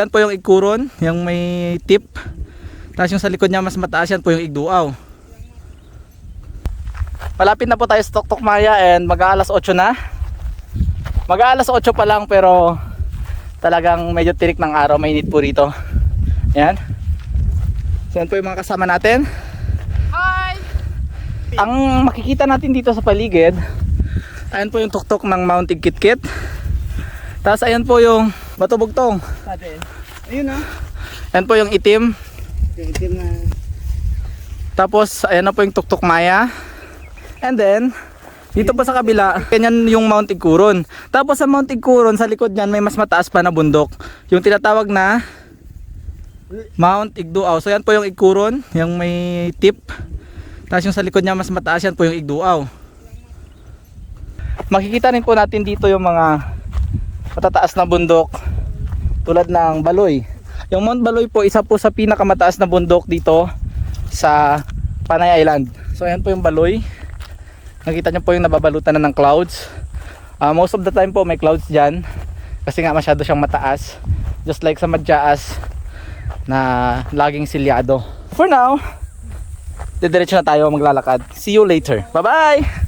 Yan po yung Ikuron, yung may tip. Tapos yung sa likod niya mas mataas, yan po yung Igduaw. Malapit na po tayo sa Tuktuk Maya and mag-aalas 8 na. Mag-aalas 8 pa lang pero talagang medyo tirik ng araw, mainit po rito. Yan. So yan po yung mga kasama natin. Hi! Ang makikita natin dito sa paligid, ayan po yung tuktok ng Mount Igkitkit. Tapos ayan po yung Batubugtong. Ayun na. Ayan po yung itim. Yung itim na. Tapos ayan na po yung Tuktuk Maya. And then dito po sa kabila, ganyan yung Mount Ikuron. Tapos sa Mount Ikuron, sa likod niyan may mas mataas pa na bundok, yung tinatawag na Mount Igduaw. So yan po yung Ikuron, yung may tip. Tapos yung sa likod niya mas mataas, yan po yung Igduaw. Makikita rin po natin dito yung mga matataas na bundok tulad ng Baloy. Yung Mount Baloy po, isa po sa pinakamataas na bundok dito sa Panay Island. So ayan po yung Baloy. Nakita nyo po yung nababalutan na ng clouds. Most of the time po may clouds dyan kasi nga masyado siyang mataas, just like sa Madyaas na laging silyado. For now, didiretso na tayo maglalakad. See you later. Bye bye!